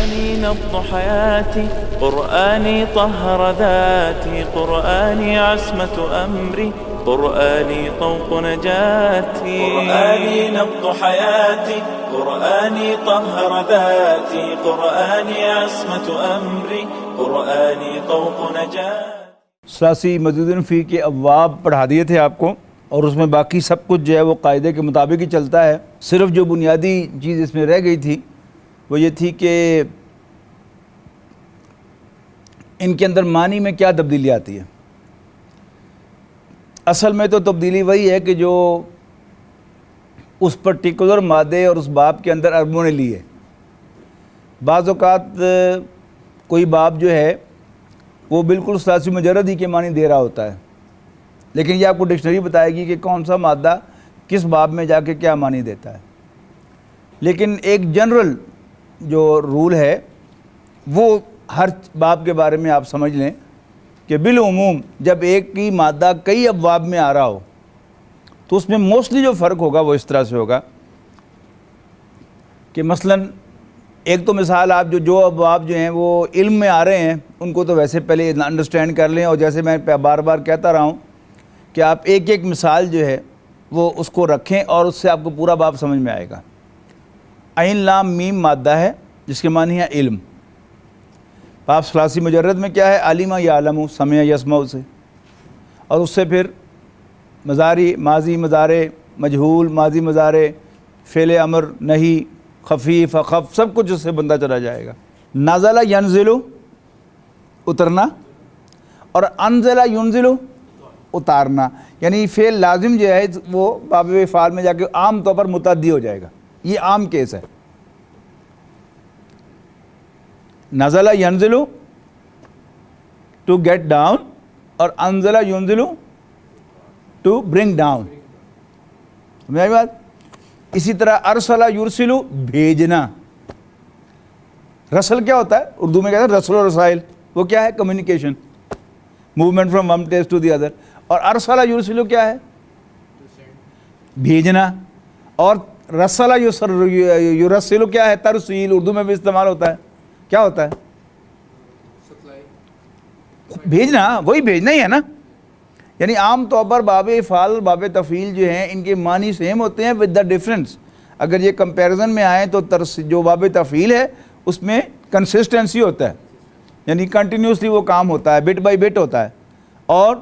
قرآني نبض حياتي، قرآني طهر ذاتي، قرآني عصمة أمري، قرآني طوق نجاتي. قرآني نبض حياتي، قرآني طهر ذاتي، قرآني عصمة أمري، قرآني طوق نجاتي. ثلاثی مزید فی کے ابواب پڑھا دیے تھے آپ کو، اور اس میں باقی سب کچھ جو ہے وہ قاعدے کے مطابق ہی چلتا ہے. صرف جو بنیادی چیز اس میں رہ گئی تھی وہ یہ تھی کہ ان کے اندر معنی میں کیا تبدیلی آتی ہے. اصل میں تو تبدیلی وہی ہے کہ جو اس پرٹیکولر مادے اور اس باب کے اندر عربوں نے لی ہے. بعض اوقات کوئی باب جو ہے وہ بالکل ثلاثی مجرد ہی کے معنی دے رہا ہوتا ہے، لیکن یہ آپ کو ڈکشنری بتائے گی کہ کون سا مادہ کس باب میں جا کے کیا معنی دیتا ہے. لیکن ایک جنرل جو رول ہے وہ ہر باب کے بارے میں آپ سمجھ لیں کہ بالعموم جب ایک ہی مادہ کئی ابواب میں آ رہا ہو تو اس میں موسٹلی جو فرق ہوگا وہ اس طرح سے ہوگا کہ مثلاً ایک تو مثال آپ جو ابواب جو ہیں وہ علم میں آ رہے ہیں ان کو تو ویسے پہلے انڈرسٹینڈ کر لیں، اور جیسے میں بار بار کہتا رہا ہوں کہ آپ ایک ایک مثال جو ہے وہ اس کو رکھیں اور اس سے آپ کو پورا باب سمجھ میں آئے گا. عین لام میم مادہ ہے جس کے معنی ہے علم. باب ثلاثی مجرد میں کیا ہے؟ عالمہ یعلم، سمع یسمع سے، اور اس سے پھر مضاری، ماضی مضارع، مجہول، ماضی مضارع، فعل امر، نہی، خفیف، اخف، سب کچھ اس سے بندہ چلا جائے گا. نزل ینزل اترنا، اور انزل ینزل اتارنا، یعنی فعل لازم جو ہے وہ باب افعال میں جا کے عام طور پر متعدی ہو جائے گا. یہ عام کیس ہے. نزل ینزل ٹو گیٹ ڈاؤن، اور انزل ینزل ٹو برنگ ڈاؤن. سمجھ بات؟ اسی طرح ارسل یرسل بھیجنا. رسل کیا ہوتا ہے؟ اردو میں کہتے ہیں رسل و رسائل. وہ کیا ہے؟ Communication, movement from one place to the other. اور ارسل یرسل کیا ہے؟ بھیجنا. اور رسل یرسل کیا ہے؟ ترسیل. اردو میں بھی استعمال ہوتا ہے. کیا ہوتا ہے؟ بھیجنا. وہی بھیجنا ہی ہے نا. یعنی عام طور پر باب افعال، باب تفعیل جو ہیں ان کے معنی سیم ہوتے ہیں ود دا ڈفرینس. اگر یہ کمپیریزن میں آئیں تو جو باب تفعیل ہے اس میں کنسسٹنسی ہوتا ہے، یعنی کنٹینیوسلی وہ کام ہوتا ہے، بٹ بائی بٹ ہوتا ہے. اور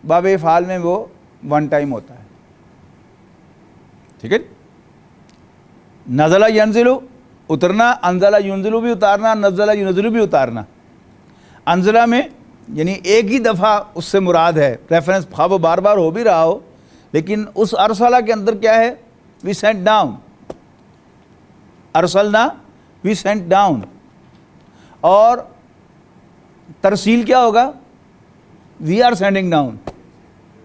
باب افعال میں وہ ون ٹائم ہوتا ہے. ٹھیک ہے. نزل ینزل اترنا، انزل ینزل بھی اتارنا، نزل ینزل بھی اتارنا. انزلہ میں یعنی ایک ہی دفعہ اس سے مراد ہے ریفرنس، خواہ وہ بار بار ہو بھی رہا ہو، لیکن اس ارسلہ کے اندر کیا ہے؟ We sent down. ارسلنا، وی سینٹ ڈاؤن. اور ترسیل کیا ہوگا؟ We are sending down.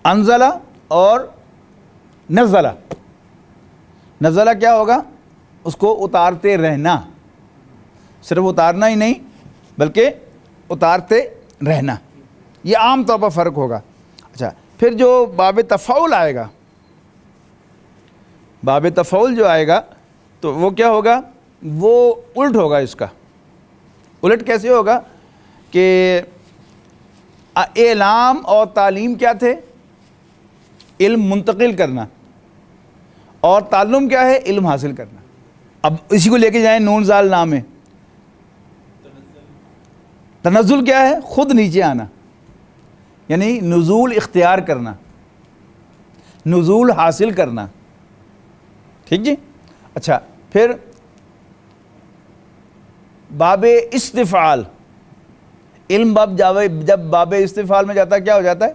انزلہ اور نزلہ. نزلہ کیا ہوگا؟ اس کو اتارتے رہنا. صرف اتارنا ہی نہیں بلکہ اتارتے رہنا. یہ عام طور پر فرق ہوگا. اچھا، پھر جو باب تفعول آئے گا، باب تفعول جو آئے گا تو وہ کیا ہوگا؟ وہ الٹ ہوگا. اس کا الٹ کیسے ہوگا کہ اعلام اور تعلیم کیا تھے؟ علم منتقل کرنا. اور تعلم کیا ہے؟ علم حاصل کرنا. اب اسی کو لے کے جائیں نون زال نام ہے. تنزل کیا ہے؟ خود نیچے آنا، یعنی نزول اختیار کرنا، نزول حاصل کرنا. ٹھیک جی. اچھا، پھر باب استفعال. علم باب جب باب استفعال میں جاتا ہے کیا ہو جاتا ہے؟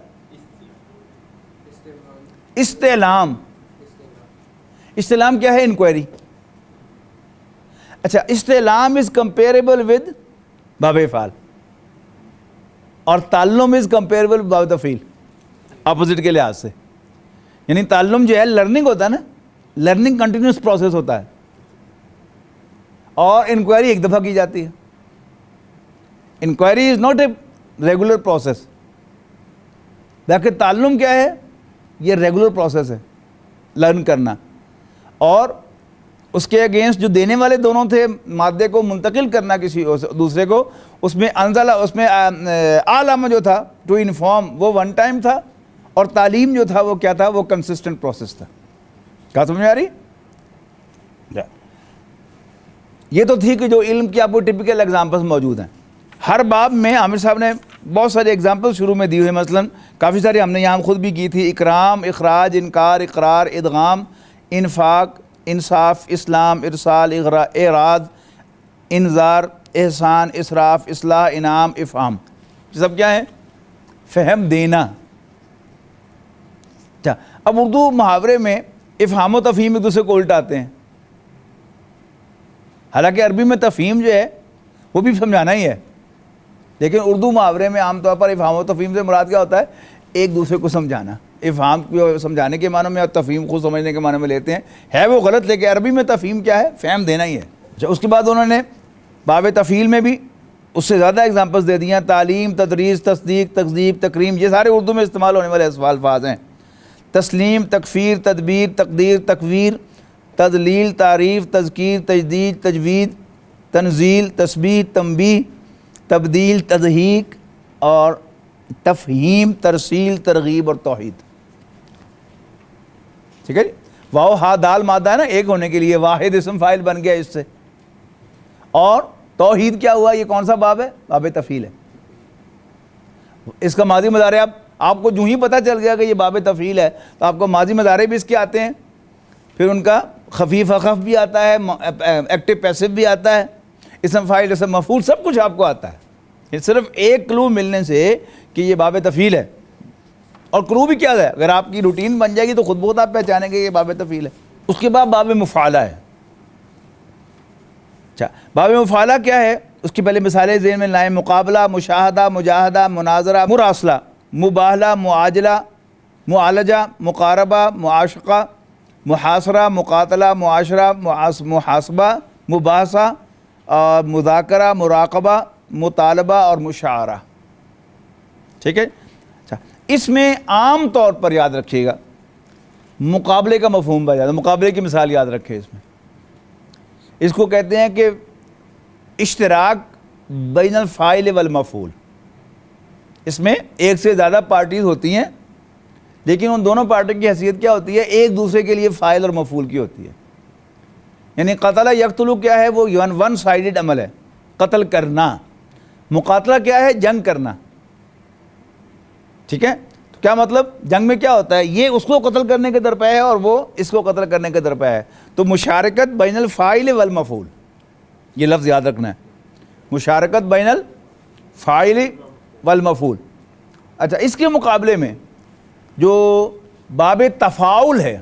استعلام. استعلام کیا ہے؟ انکوائری. اچھا، استعلام از کمپیریبل ود باب افعال، اور تعلم از کمپیریبل باب تفعیل، اپوزٹ کے لحاظ سے. یعنی تعلم جو ہے لرننگ ہوتا ہے نا، لرننگ کنٹینیوس پروسیس ہوتا ہے، اور انکوائری ایک دفعہ کی جاتی ہے. Inquiry is not a regular process. لیکن تعلم کیا ہے؟ یہ ریگولر پروسیس ہے لرن کرنا. اور اس کے اگینسٹ جو دینے والے دونوں تھے مادے کو منتقل کرنا کسی دوسرے کو، اس میں انزلہ، اس میں عالم جو تھا ٹو انفارم وہ ون ٹائم تھا، اور تعلیم جو تھا وہ کیا تھا، وہ کنسسٹنٹ پروسیس تھا. کیا سمجھ میں آ رہی؟ یہ تو تھی کہ جو علم کی آپ کو ٹپیکل ایگزامپلس موجود ہیں. ہر باب میں عامر صاحب نے بہت سارے ایگزامپل شروع میں دی ہوئے، مثلا کافی ساری ہم نے یہاں خود بھی کی تھی: اکرام، اخراج، انکار، اقرار، ادغام، انفاق، انصاف، اسلام، ارسال، اعراض، انذار، احسان، اسراف، اصلاح، انعام، افہام. یہ سب کیا ہے؟ فہم دینا. اچھا، اب اردو محاورے میں افہام و تفہیم ایک دوسرے کو الٹاتے ہیں. حالانکہ عربی میں تفہیم جو ہے وہ بھی سمجھانا ہی ہے، لیکن اردو محاورے میں عام طور پر افہام و تفہیم سے مراد کیا ہوتا ہے؟ ایک دوسرے کو سمجھانا. افہام کو سمجھانے کے معنی میں اور تفہیم خود سمجھنے کے معنی میں لیتے ہیں، ہے وہ غلط، لیکن عربی میں تفہیم کیا ہے؟ فہم دینا ہی ہے. اچھا، اس کے بعد انہوں نے باب تفعیل میں بھی اس سے زیادہ اگزامپلس دے دیا. تعلیم، تدریس، تصدیق، تکذیب، تکریم، یہ سارے اردو میں استعمال ہونے والے الفاظ ہیں. تسلیم، تکفیر، تدبیر، تقدیر، تکویر، تدلیل، تعریف، تذکیر، تجدید، تجوید، تنزیل، تسبیح، تنبیہ، تبدیل، تضحیق اور تفہیم، ترسیل، ترغیب اور توحید. ٹھیک ہے جی. واو ہا دال مادہ ہے نا ایک ہونے کے لیے، واحد اسم فاعل بن گیا اس سے. اور توحید کیا ہوا؟ یہ کون سا باب ہے؟ باب تفعیل ہے. اس کا ماضی مضارع آپ کو جو ہی پتہ چل گیا کہ یہ باب تفعیل ہے تو آپ کو ماضی مضارع بھی اس کے آتے ہیں، پھر ان کا خفیف اخف بھی آتا ہے، ایکٹیو پیسو بھی آتا ہے، اسم فاعل، اسم مفعول، سب کچھ آپ کو آتا ہے. یہ صرف ایک کلو ملنے سے کہ یہ باب تفعیل ہے. اور کلو بھی کیا ہے؟ اگر آپ کی روٹین بن جائے گی تو خود بہت آپ پہچانیں گے یہ باب تفعیل ہے. اس کے بعد باب مفعلہ ہے. اچھا، باب مفعلہ کیا ہے؟ اس کی پہلے مثالیں ذہن میں لائیں: مقابلہ، مشاہدہ، مجاہدہ، مناظرہ، مراسلہ، مباہلہ، معاجلہ، معالجہ، مقاربہ، معاشقہ، محاصرہ، مقاتلہ، معاشرہ، محاسبہ، مباحثہ، مذاکرہ، مراقبہ، مطالبہ اور مشاعرہ. ٹھیک ہے. اچھا، اس میں عام طور پر یاد رکھیے گا مقابلے کا مفہوم بتا جاتا ہے. مقابلے کی مثال یاد رکھے. اس میں اس کو کہتے ہیں کہ اشتراک بین الفاعل والمفعول. اس میں ایک سے زیادہ پارٹیز ہوتی ہیں، لیکن ان دونوں پارٹی کی حیثیت کیا ہوتی ہے؟ ایک دوسرے کے لیے فاعل اور مفعول کی ہوتی ہے. یعنی قتل یقتل کیا ہے؟ وہ ون سائیڈڈ عمل ہے، قتل کرنا. مقاتلہ کیا ہے؟ جنگ کرنا. ٹھیک ہے. تو کیا مطلب؟ جنگ میں کیا ہوتا ہے؟ یہ اس کو قتل کرنے کے درپے ہے اور وہ اس کو قتل کرنے کے درپے ہے. تو مشارکت بین الفاعل والمفعول، یہ لفظ یاد رکھنا ہے، مشارکت بین الفاعل والمفعول. اچھا، اس کے مقابلے میں جو باب تفاعل ہے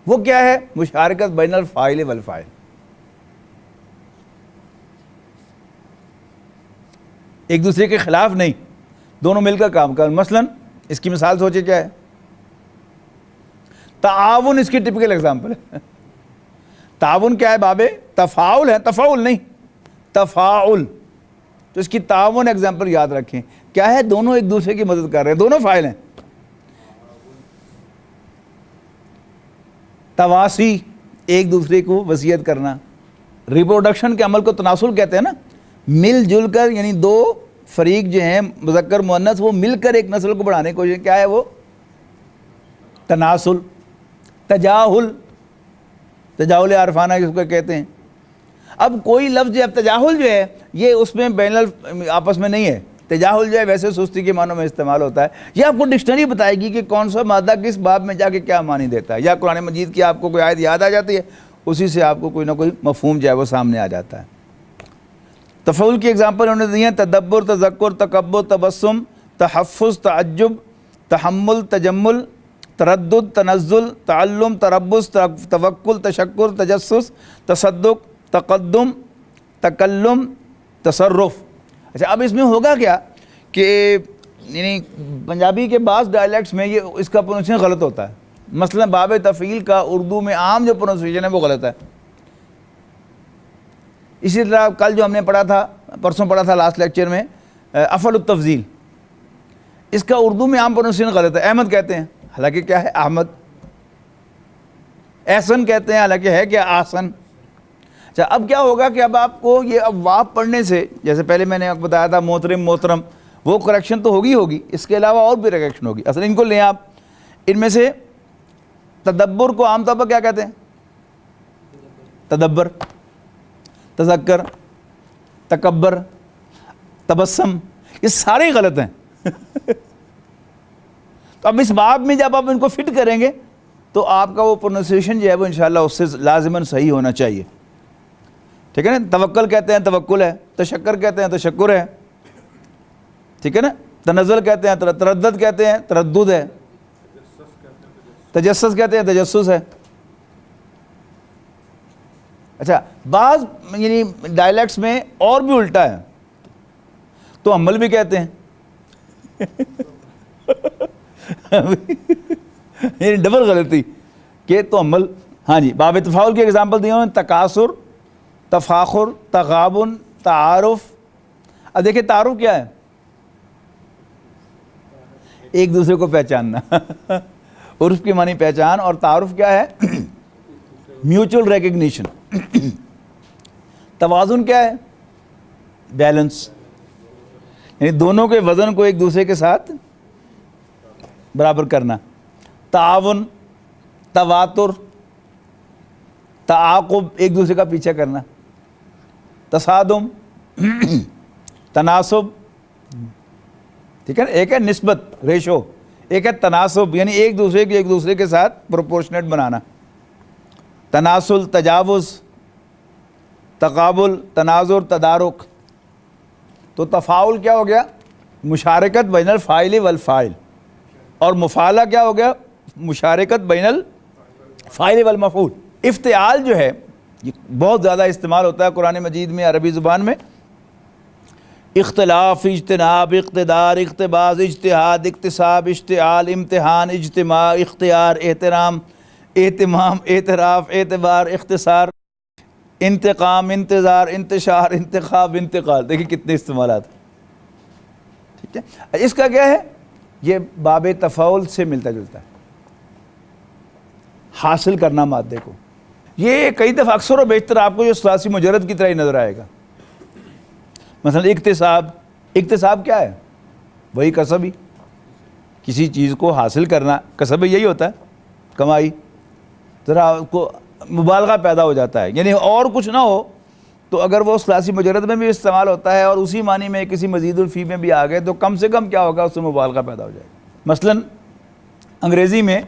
وہ کیا ہے؟ مشارکت بین الفاعل والفاعل. ایک دوسرے کے خلاف نہیں، دونوں مل کر کام کر. مثلا اس کی مثال سوچے کیا ہے؟ تعاون اس کی ٹپیکل ایگزامپل ہے. تعاون کیا ہے؟ باب تفاعل ہے، تفاعل نہیں، تفاعل. تو اس کی تعاون ایگزامپل یاد رکھیں. کیا ہے؟ دونوں ایک دوسرے کی مدد کر رہے ہیں، دونوں فاعل ہیں. تواسی، ایک دوسرے کو وصیت کرنا. ریپروڈکشن کے عمل کو تناسل کہتے ہیں نا. مل جل کر، یعنی دو فریق جو ہیں مذکر مؤنث، وہ مل کر ایک نسل کو بڑھانے کی کوشش. کیا ہے وہ؟ تناسل. تجاہل، تجاہل عارفانہ اس کو کہتے ہیں. اب کوئی لفظ جو ہے، تجاہل جو ہے یہ اس میں بین آپس میں نہیں ہے. تجاہل جو ہے ویسے سستی کے معنوں میں استعمال ہوتا ہے. یہ آپ کو ڈکشنری بتائے گی کہ کون سا مادہ کس باب میں جا کے کیا معنی دیتا ہے. یا قرآن مجید کی آپ کو کوئی آیت یاد آ جاتی ہے، اسی سے آپ کو کوئی نہ کوئی مفہوم جو ہے وہ سامنے آ جاتا ہے. تفعول کی ایگزامپل انہوں نے دی ہیں: تدبر، تذکر، تکبر، تبسم، تحفظ، تعجب، تحمل، تجمل، تردد، تنزل، تعلم، تربص، توکل، تشکر، تجسس، تصدق، تقدم، تکلم، تصرف. اچھا، اب اس میں ہوگا کیا کہ یعنی پنجابی کے بعض ڈائلیکٹس میں یہ اس کا پروننسیشن غلط ہوتا ہے. مثلا باب تفعیل کا اردو میں عام جو پروننسیشن ہے وہ غلط ہے. اسی طرح کل جو ہم نے پڑھا تھا، پرسوں پڑھا تھا لاسٹ لیکچر میں، افعل التفضیل، اس کا اردو میں عام پروننسیشن غلط ہے. احمد کہتے ہیں، حالانکہ کیا ہے؟ احمد. احسن کہتے ہیں، حالانکہ ہے کیا آسن. اچھا اب کیا ہوگا کہ اب آپ کو یہ ابواب پڑھنے سے، جیسے پہلے میں نے آپ کو بتایا تھا محترم، وہ کریکشن تو ہوگی، اس کے علاوہ اور بھی کریکشن ہوگی. اصل ان کو لیں آپ، ان میں سے تدبر کو عام طور پر کیا کہتے ہیں؟ تدبر، تذکر، تکبر، تبسم، یہ سارے غلط ہیں. تو اب اس باب میں جب آپ ان کو فٹ کریں گے تو آپ کا وہ پروننسیشن جو ہے وہ انشاءاللہ اس سے لازماً صحیح ہونا چاہیے. ٹھیک ہے نا. توکل کہتے ہیں توکل ہے، تشکر کہتے ہیں تشکر ہے، ٹھیک ہے نا. تنزل کہتے ہیں تردد کہتے ہیں تردد ہے، تجسس کہتے ہیں تجسس ہے. اچھا بعض یعنی ڈائلیکٹس میں اور بھی الٹا ہے، تو عمل بھی کہتے ہیں. یعنی ڈبل غلطی کہ تو عمل. ہاں جی، باب تفاعل کی اگزامپل دی ہوں، تکاثر، تفاخر، تغابن، تعارف. اب دیکھیں تعارف کیا ہے؟ ایک دوسرے کو پہچاننا. عرف کی معنی پہچان، اور تعارف کیا ہے؟ Mutual recognition. توازن کیا ہے؟ بیلنس، یعنی دونوں کے وزن کو ایک دوسرے کے ساتھ برابر کرنا. تعاون، تواتر، تعاقب، ایک دوسرے کا پیچھا کرنا. تصادم، تناسب، ٹھیک ہے نا. ایک ہے نسبت ریشو، ایک ہے تناسب یعنی ایک دوسرے کے ساتھ پروپورشنیٹ بنانا. تناسل، تجاوز، تقابل، تناظر، تدارک. تو تفاعل کیا ہو گیا؟ مشارکت بین الفاعل والفاعل. اور مفاعلہ کیا ہو گیا؟ مشارکت بین الفاعل والمفعول. افتعال جو ہے یہ بہت زیادہ استعمال ہوتا ہے قرآن مجید میں، عربی زبان میں. اختلاف، اجتناب، اقتدار، اقتباس، اجتہاد، اکتساب، اشتعال، امتحان، اجتماع، اختیار، احترام، اہتمام، اعتراف، اعتبار، اختصار، انتقام، انتظار، انتشار، انتخاب، انتقال. دیکھیں کتنے استعمالات. ٹھیک ہے. اس کا کیا ہے؟ یہ باب تفاعل سے ملتا جلتا ہے، حاصل کرنا مادے کو. یہ کئی دفعہ اکثر و بیشتر آپ کو یہ ثلاثی مجرد کی طرح ہی نظر آئے گا. مثلا اکتساب کیا ہے؟ وہی کسب ہی، کسی چیز کو حاصل کرنا. کسب یہی ہوتا ہے، کمائی. ذرا اس کو مبالغہ پیدا ہو جاتا ہے، یعنی اور کچھ نہ ہو تو اگر وہ ثلاثی مجرد میں بھی استعمال ہوتا ہے اور اسی معنی میں کسی مزید الفی میں بھی آ گئے تو کم سے کم کیا ہوگا؟ اس سے مبالغہ پیدا ہو جائے گا. مثلا انگریزی میں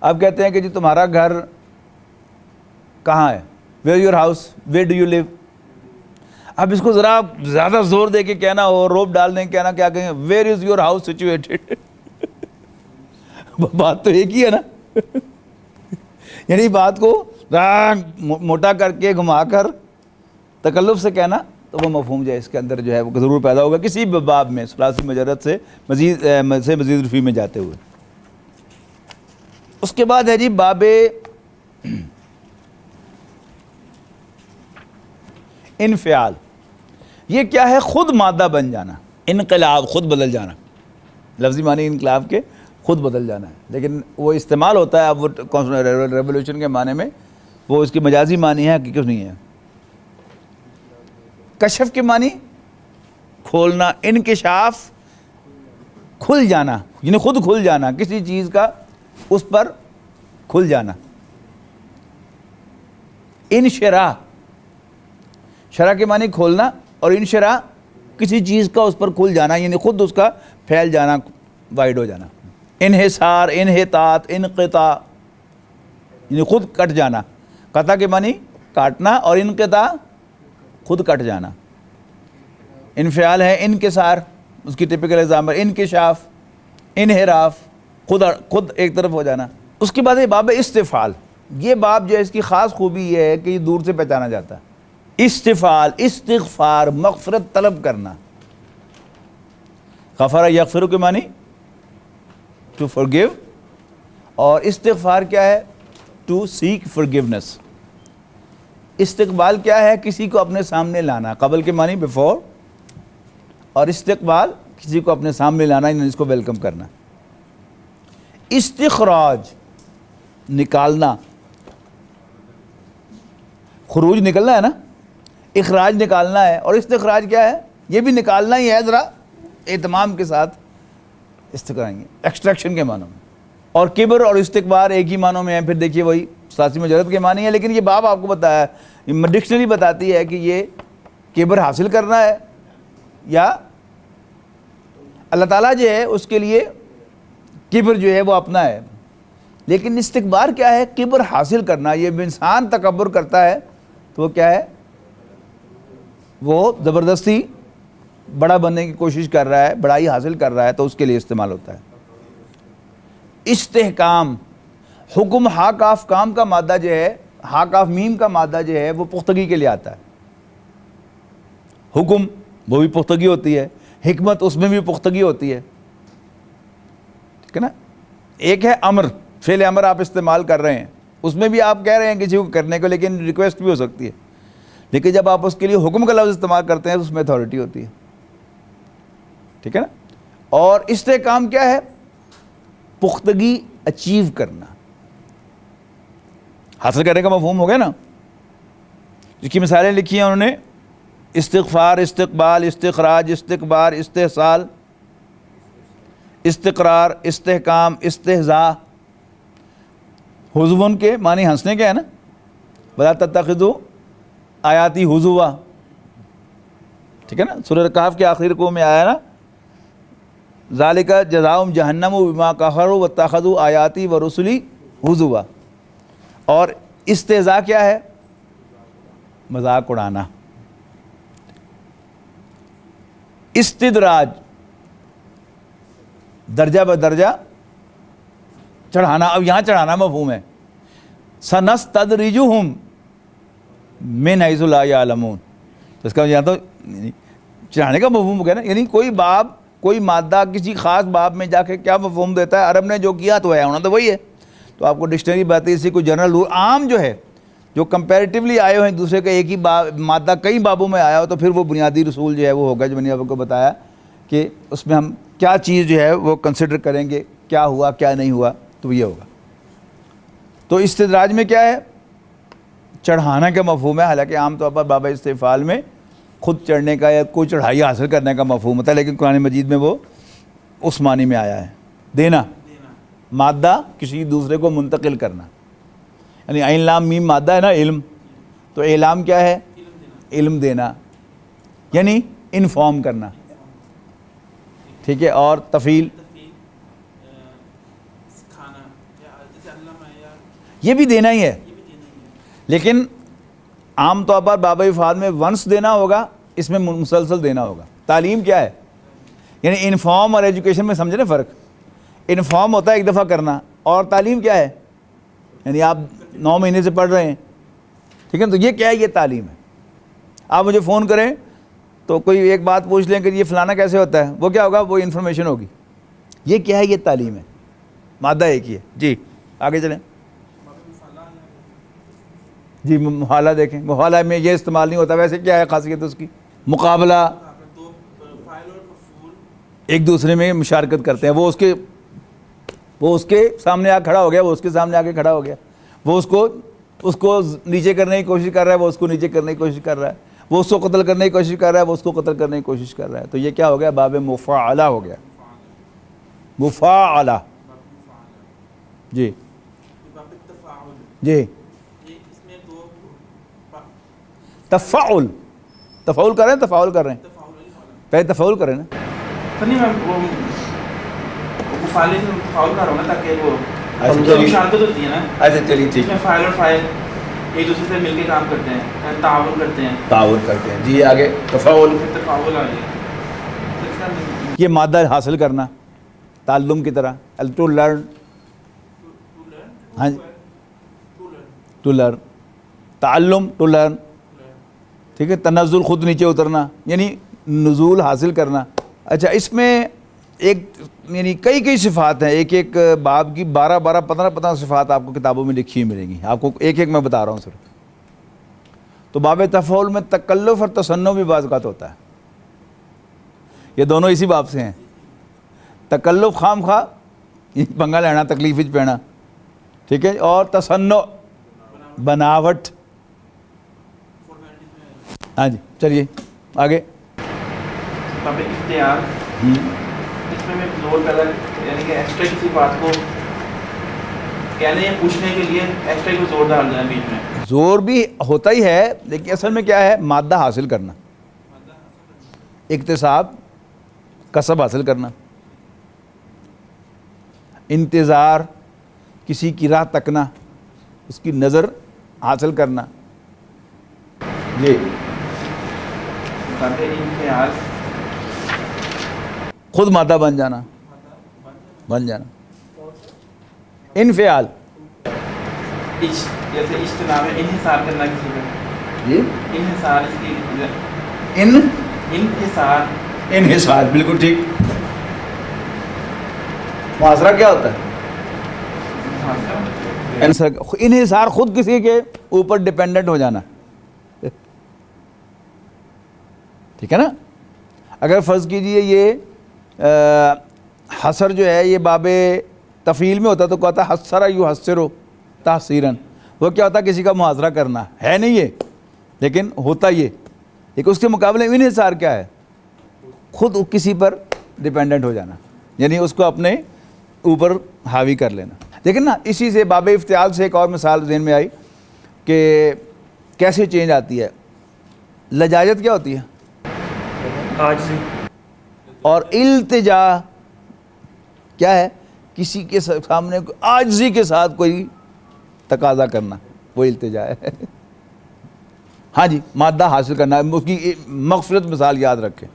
آپ کہتے ہیں کہ جی تمہارا گھر کہاں ہے؟ Where your house, where do you live. اب اس کو ذرا زیادہ زور دے کے کہنا ہو، روب ڈال دیں کہنا، کیا کہیں؟ Where is your house situated. بات تو ایک ہی ہے نا. یعنی بات کو موٹا کر کے گھما کر تکلف سے کہنا تو وہ مفہوم جو ہے اس کے اندر جو ہے وہ ضرور پیدا ہوگا کسی باب میں ثلاثی مجرد سے مزید رفیع میں جاتے ہوئے. اس کے بعد ہے جی باب انفعال. یہ کیا ہے؟ خود مادہ بن جانا. انقلاب، خود بدل جانا. لفظی معنی انقلاب کے خود بدل جانا ہے، لیکن وہ استعمال ہوتا ہے اب وہ ریولوشن کے معنی میں، وہ اس کی مجازی معنی ہے، حقیقت نہیں ہے. کشف کے معنی کھولنا، انکشاف کھل جانا، یعنی خود کھل جانا، کسی چیز کا اس پر کھل جانا. انشراح، شرح کے معنی کھولنا، اور انشراح کسی چیز کا اس پر کھل جانا، یعنی خود اس کا پھیل جانا، وائڈ ہو جانا. انحصار، انحطاط، انقطاع یعنی خود کٹ جانا. قطع کے معنی کاٹنا، اور انقطاع خود کٹ جانا. انفعال ہے انکسار، اس کی ٹپیکل ایگزامپل انکشاف، انحراف، خود ایک طرف ہو جانا. اس کے بعد یہ باب استفعال. یہ باب جو ہے اس کی خاص خوبی یہ ہے کہ یہ دور سے پہچانا جاتا ہے. استفعال، استغفار، مغفرت طلب کرنا. غفر یغفر کے معنی ٹو forgive، اور استغفار کیا ہے؟ To seek forgiveness. استقبال کیا ہے؟ کسی کو اپنے سامنے لانا. قبل کے معنی بیفور، اور استقبال کسی کو اپنے سامنے لانا، یعنی اس کو ویلکم کرنا. استخراج، نکالنا، خروج نکلنا ہے نا, اخراج نکالنا ہے, اور استخراج کیا ہے, یہ بھی نکالنا ہی ہے, ذرا اہتمام کے ساتھ کریں گے, ایکسٹریکشن کے معنوں میں. اور کبر اور استکبار ایک ہی معنوں میں ہیں. پھر دیکھیے وہی ثلاثی مجرد کے معنی ہیں, لیکن یہ باب آپ کو بتایا ہے, ڈکشنری بتاتی ہے کہ یہ کبر حاصل کرنا ہے یا اللہ تعالیٰ جو ہے اس کے لیے کبر جو ہے وہ اپنا ہے. لیکن استکبار کیا ہے, کبر حاصل کرنا. یہ انسان تکبر کرتا ہے تو وہ کیا ہے, وہ زبردستی بڑا بننے کی کوشش کر رہا ہے, بڑائی حاصل کر رہا ہے, تو اس کے لیے استعمال ہوتا ہے. استحکام, حکم ہا کاف کام کا مادہ جو ہے, ہا کاف میم کا مادہ جو ہے وہ پختگی کے لیے آتا ہے. حکم وہ بھی پختگی ہوتی ہے, حکمت اس میں بھی پختگی ہوتی ہے, ٹھیک ہے نا. ایک ہے امر, فعل امر آپ استعمال کر رہے ہیں, اس میں بھی آپ کہہ رہے ہیں کسی کو کرنے کو, لیکن ریکویسٹ بھی ہو سکتی ہے. لیکن جب آپ اس کے لیے حکم کا لفظ استعمال کرتے ہیں تو اس میں اتھارٹی ہوتی ہے, ٹھیک ہے نا. اور استحکام کیا ہے, پختگی اچیو کرنا, حاصل کرنے کا مفہوم ہو گیا نا. جس کی مثالیں لکھی ہیں انہوں نے, استغفار, استقبال, استخراج, استکبار, استحصال, استقرار, استحکام, استہزاء. حضون کے معنی ہنسنے کے ہے نا, وَلَا تَتَّخِذُوا آیاتی حضوا, ٹھیک ہے نا. سورہ کہف کے آخر کو میں آیا نا, ذالک جزاؤہم جہنم بما کفروا واتخذوا آیاتی ورسلی حضوا. اور استہزاء کیا ہے, مذاق اڑانا. استدراج, درجہ بدرجہ چڑھانا. اب یہاں چڑھانا مفہوم ہے, سنستدرجہم من حیث لا یعلمون. تو اس کا یہاں تو چڑھانے کا مفہوم ہو گیا نا, یعنی کوئی باب, کوئی مادہ کسی خاص باب میں جا کے کیا مفہوم دیتا ہے, عرب نے جو کیا تو ہے, ہونا تو وہی ہے. تو آپ کو ڈکشنری بات ہے, اسی کو جنرل رول عام جو ہے, جو کمپیریٹیولی آئے ہوئے ہیں دوسرے کا, ایک ہی مادہ کئی بابوں میں آیا ہو, تو پھر وہ بنیادی رسول جو ہے وہ ہوگا جو میں نے آپ کو بتایا کہ اس میں ہم کیا چیز جو ہے وہ کنسیڈر کریں گے, کیا ہوا کیا نہیں ہوا, تو یہ ہوگا. تو استدراج میں کیا ہے, چڑھانا کا مفہوم ہے. حالانکہ عام طور پر باب استفعال میں خود چڑھنے کا یا کوئی چڑھائی حاصل کرنے کا مفہوم ہوتا ہے, لیکن قرآن مجید میں وہ اس معنی میں آیا ہے. دینا, مادہ کسی دوسرے کو منتقل کرنا, یعنی عین لام میم مادہ ہے نا علم, تو اعلام کیا ہے, علم دینا, یعنی انفارم کرنا, ٹھیک ہے. اور تفعیل یہ بھی دینا ہی ہے, لیکن عام طور پر باب افعال میں ونس دینا ہوگا, اس میں مسلسل دینا ہوگا. تعلیم کیا ہے, یعنی انفارم اور ایجوکیشن میں سمجھے نا فرق. انفارم ہوتا ہے ایک دفعہ کرنا, اور تعلیم کیا ہے, یعنی آپ 9 مہینے سے پڑھ رہے ہیں, ٹھیک ہے. تو یہ کیا ہے, یہ تعلیم ہے. آپ مجھے فون کریں تو کوئی ایک بات پوچھ لیں کہ یہ فلانا کیسے ہوتا ہے, وہ کیا ہوگا, وہ انفارمیشن ہوگی. یہ کیا ہے, یہ تعلیم ہے, مادہ ایک ہی ہے. جی آگے چلیں. جی محالہ دیکھیں, محالہ میں یہ استعمال نہیں ہوتا. ویسے کیا ہے خاصیت اس کی, مقابلہ, ایک دوسرے میں مشارکت کرتے ہیں. وہ اس کے سامنے آ کھڑا ہو گیا, وہ اس کے سامنے آ کے کھڑا ہو گیا, وہ اس کو نیچے کرنے کی کوشش کر رہا ہے, وہ اس کو نیچے کرنے کی کوشش کر رہا ہے, وہ اس کو قتل کرنے کی کوشش کر رہا ہے, وہ اس کو قتل کرنے کی کوشش کر رہا ہے. تو یہ کیا ہو گیا, باب مفاعلہ ہو گیا, مفاعلہ. جی جی تفاعل, تفاعل کر رہے ہیں, تفاعل کر رہے ہیں, پہلے تفاعل کریں نا. نہیں میں وہ مفاعل سے تفاعل کر رہا ہوں نا, تاکہ وہ مشارکت ہوتی ہے نا. اچھا چلیے ٹھیک ہے. فاعل اور فاعل ایک دوسرے سے مل کے کام کرتے ہیں, تعاون کرتے ہیں. تعاون کرتے ہیں. جی آگے تفاعل. تفاعل آ گیا, یہ مادہ حاصل کرنا, تعلم کی طرح, ٹو لرن. ہاں جی, ٹو لرن, تعلم, ٹو لرن, ٹھیک ہے. تنزل, خود نیچے اترنا, یعنی نزول حاصل کرنا. اچھا اس میں ایک یعنی کئی صفات ہیں, ایک باب کی 15 صفات آپ کو کتابوں میں لکھی ہوئی ملیں گی. آپ کو ایک میں بتا رہا ہوں صرف. تو باب تفاعل میں تکلف اور تصنع بھی بعض اوقات ہوتا ہے. یہ دونوں اسی باب سے ہیں. تکلف خام خواہ پنگا لینا, تکلیف پینا, ٹھیک ہے. اور تصنع بناوٹ, ہاں جی چلیے آگے. وہاں پہ اختیار اس میں زور پیدا یعنی کہ ایکسٹرا کسی بات کو کہنے یا پوچھنے کے لیے ایکسٹرا کو زور ڈال دینا بیچ میں. زور بھی ہوتا ہی ہے لیکن اصل میں کیا ہے, مادہ حاصل کرنا, اکتساب, کسب حاصل کرنا, انتظار, کسی کی راہ تکنا, اس کی نظر حاصل کرنا. جی انفعال خود مادہ بن جانا, انفعال. جیسے اجتناب ہے انحصار کرنا کسی پہ. جی انحصار اس کی انحصار بالکل ٹھیک. محاصرہ کیا ہوتا ہے؟ انحصار خود کسی کے اوپر ڈیپینڈنٹ ہو جانا, ٹھیک ہے نا. اگر فرض کیجئے یہ حسر جو ہے یہ باب تفعیل میں ہوتا تو کہتا حسرہ یحسرو تحصیراً, وہ کیا ہوتا کسی کا محاصرہ کرنا ہے نہیں یہ, لیکن ہوتا یہ. لیکن اس کے مقابلے میں انحصار کیا ہے؟ خود کسی پر ڈیپینڈنٹ ہو جانا, یعنی اس کو اپنے اوپر حاوی کر لینا. لیکن نا اسی سے باب افتعال سے ایک اور مثال ذہن میں آئی کہ کیسے چینج آتی ہے. لجاجت کیا ہوتی ہے؟ عاجزی. اور التجا کیا ہے؟ کسی کے سامنے عاجزی کے ساتھ کوئی تقاضا کرنا, وہ التجا ہے. ہاں جی, مادہ حاصل کرنا, اس کی مغفرت مثال یاد رکھیں.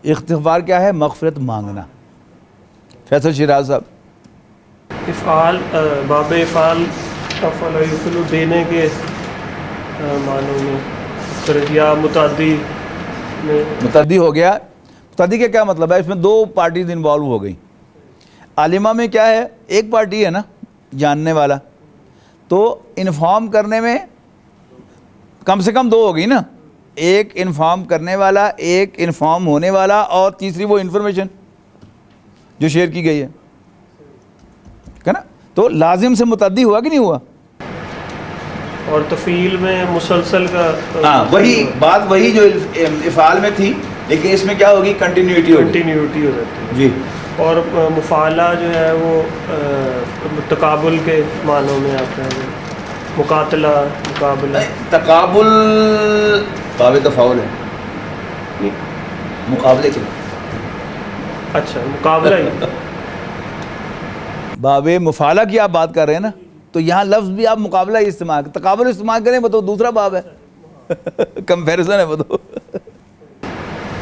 استغفار کیا ہے؟ مغفرت مانگنا. فیصل شیراز صاحب. افعال, باب افعال افعل یفعل دینے کے معنوں میں پھر یا متعدی میں. متعدی ہو گیا. متعدی کا کیا مطلب ہے؟ اس میں دو پارٹیز انوالو ہو گئی. عالمہ میں کیا ہے؟ ایک پارٹی ہے نا جاننے والا, تو انفارم کرنے میں کم سے کم دو ہو گئی نا, ایک انفارم کرنے والا, ایک انفارم ہونے والا, اور تیسری وہ انفارمیشن جو شیئر کی گئی ہے نا. تو لازم سے متعدی ہوا کہ نہیں ہوا؟ اور تفعیل میں مسلسل کا ہاں وہی بات, وہی جو افعال میں تھی, لیکن اس میں کیا ہوگی؟ کنٹینیوٹی ہوگی. کنٹینیوٹی ہو جاتی ہے. جی. اور مفعلہ جو ہے وہ تقابل کے معنوں میں آتا ہے, مقاتلہ, مقابلہ. تقابل باب تفاعل ہے, مقابلے کے. اچھا مقابلہ ہی. باب مفعلہ کی آپ بات کر رہے ہیں نا, تو یہاں لفظ بھی آپ مقابلہ ہی استعمال کریں, تقابل استعمال کریں وہ تو دوسرا باب ہے, کمپیریزن ہے وہ تو.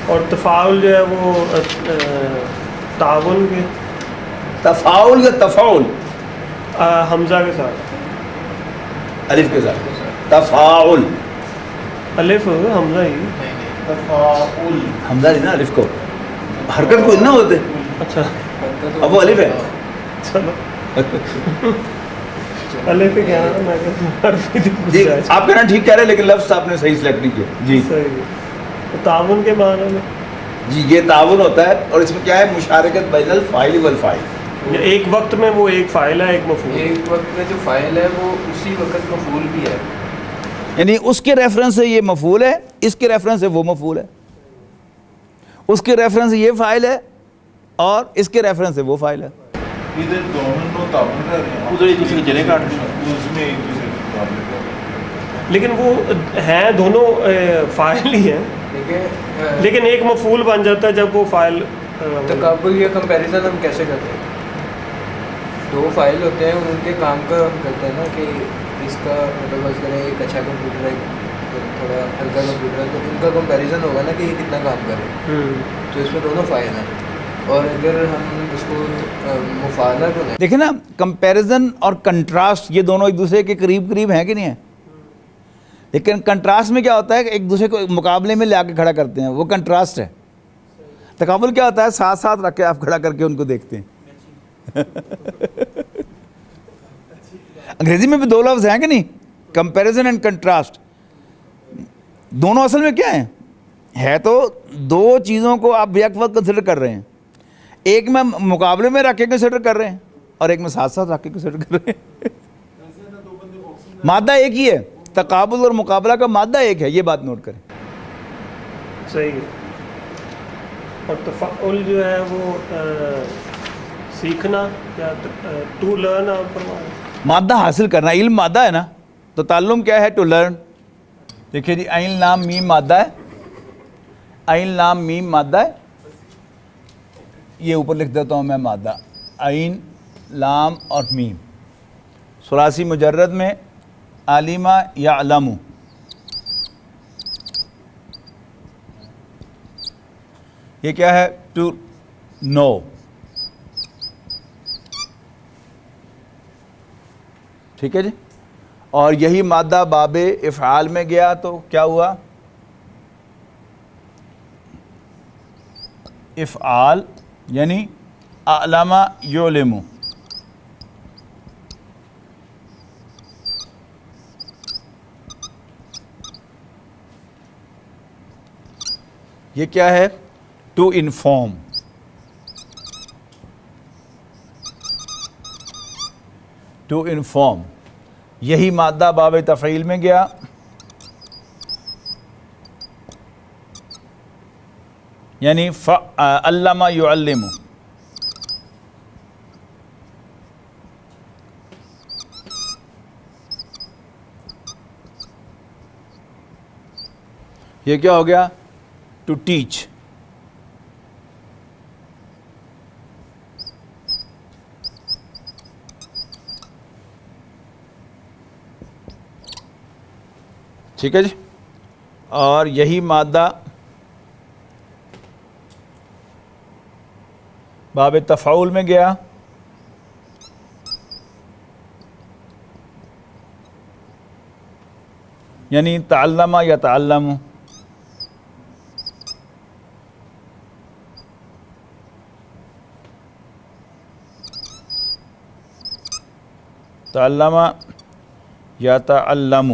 اور تفاعل جو ہے وہ تعاون کے. تفاعل یا تفاعل؟ حمزہ کے ساتھ, الف کے ساتھ. تفاعل الف حمزہ ہی. تفاعل حمزہ نہیں نا, الف کو حرکت کو نہ ہوتے. اچھا اب وہ الف ہے. چلو الف پہ کیا ہے, میں جی آپ کہنا ٹھیک کہہ رہے ہیں, لیکن لفظ آپ نے صحیح سلیکٹ نہیں کیا. جی صحیح. تعاون کے معنی میں جی یہ تعاون ہوتا ہے, اور اس میں کیا ہے؟ مشارکت بین الفاعل والفاعل. ایک وقت میں وہ ایک فاعل ہے, ایک مفعول. ایک وقت میں جو فاعل ہے وہ اسی وقت مفعول بھی ہے, یعنی اس کے ریفرنس سے یہ مفعول ہے, اس کے ریفرنس سے وہ مفعول ہے, اس کے ریفرنس سے یہ فاعل ہے, اور اس کے ریفرنس سے وہ فاعل ہے. ادھر دونوں تعاون کر رہے ہیں, ادھر ایک دوسرے کے جلے کاٹ رہے ہیں, اس میں ایک دوسرے کے مقابلے کر رہے ہیں. لیکن وہ ہیں دونوں فاعل ہی ہیں, لیکن ایک مفعول بن جاتا ہے جب وہ فاعل. تقابل یا کمپیریزن ہم کیسے کرتے ہیں؟ دو فائل ہوتے ہیں, ان کے کام کا ہم کرتے ہیں نا کہ اس کا مطلب فرض کریں ایک اچھا کمپیوٹر ہے, تھوڑا ہلکا کمپیوٹر ہے, تو ان کا کمپیریزن ہوگا نا کہ یہ کتنا کام کرے. تو اس میں دونوں فائل ہیں, اور اگر ہم اس کو مفعلہ کو نہیں دیکھیں نا, کمپیریزن اور کنٹراسٹ یہ دونوں ایک دوسرے کے قریب قریب ہیں کہ نہیں ہیں, لیکن کنٹراسٹ میں کیا ہوتا ہے کہ ایک دوسرے کو مقابلے میں لے کے کھڑا کرتے ہیں, وہ کنٹراسٹ ہے. تقابل کیا ہوتا ہے؟ ساتھ ساتھ رکھ کے آپ کھڑا کر کے ان کو دیکھتے ہیں. انگریزی میں بھی دو لفظ ہیں کہ نہیں, کمپیریزن اینڈ کنٹراسٹ. دونوں اصل میں کیا ہیں؟ ہے تو دو چیزوں کو آپ بیک وقت کنسیڈر کر رہے ہیں, ایک میں مقابلے میں رکھ کے کنسیڈر کر رہے ہیں, اور ایک میں ساتھ ساتھ رکھ کے کنسیڈر کر رہے ہیں. مادہ ایک ہی ہے, تقابل اور مقابلہ کا مادہ ایک ہے، یہ بات نوٹ کریں. صحیح ہے. اور تفعل جو ہے وہ سیکھنا یا ٹو لرن آپ فرمائیں. مادہ حاصل کرنا، علم مادہ ہے نا، تو تعلم کیا ہے؟ To learn. دیکھیے جی، عین لام میم مادہ ہے، عین لام میم مادہ ہے. یہ اوپر لکھ دیتا ہوں میں مادہ، عین لام اور میم. ثلاثی مجرد میں عالمہ یعلم، یہ کیا ہے؟ To know. ٹھیک ہے جی. اور یہی مادہ باب افعال میں گیا تو کیا ہوا؟ افعال یعنی اعلم یعلم. یہ کیا ہے؟ To inform. To inform. یہی مادہ باب تفعیل میں گیا، یعنی علم یعلم. یہ کیا ہو گیا؟ To teach. ٹھیک ہے جی. اور یہی مادہ باب تفعول میں گیا، یعنی تعلم یتعلم. تعلم یتعلم.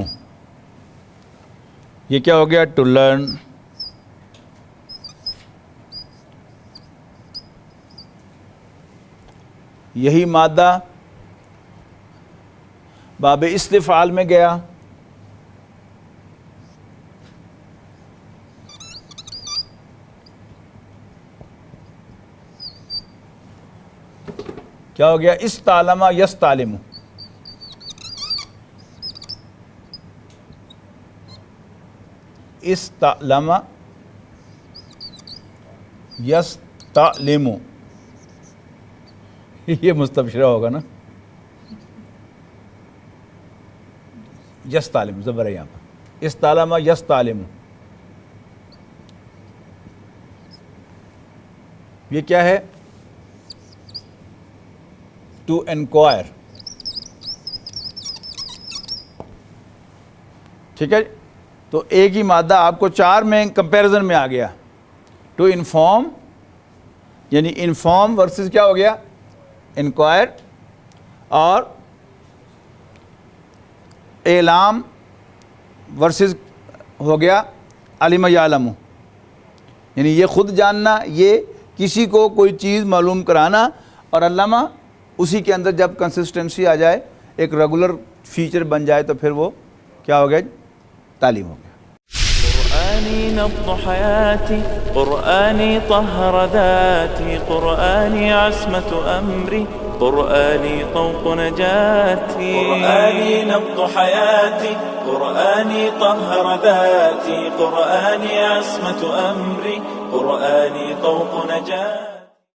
یہ کیا ہو گیا؟ To learn. یہی مادہ باب استفعال میں گیا، کیا ہو گیا؟ استعلم یستعلم. استعلم یستعلم. یہ مستبشرہ ہوگا نا، یستعلم زبر ہے یہاں پر. استعلم یستعلم. یہ کیا ہے؟ To inquire. ٹھیک ہے. تو ایک ہی مادہ آپ کو چار میں کمپیریزن میں آ گیا. ٹو انفارم یعنی انفارم ورسز کیا ہو گیا؟ انکوائر. اور اعلام ورسز ہو گیا علم یعلم، یعنی یہ خود جاننا، یہ کسی کو کوئی چیز معلوم کرانا. اور علامہ اسی کے اندر جب کنسسٹنسی آ جائے، ایک ریگولر فیچر بن جائے، تو پھر وہ کیا ہو گیا؟ تعلیم ہو گیا. قرآني نبض حياتي، قرآني طهر ذاتي، قرآني عصمة أمري، قرآني طوق نجاتي. قرآني نبض حياتي، قرآني طهر ذاتي، قرآني عصمة أمري، قرآني طوق نجاتي.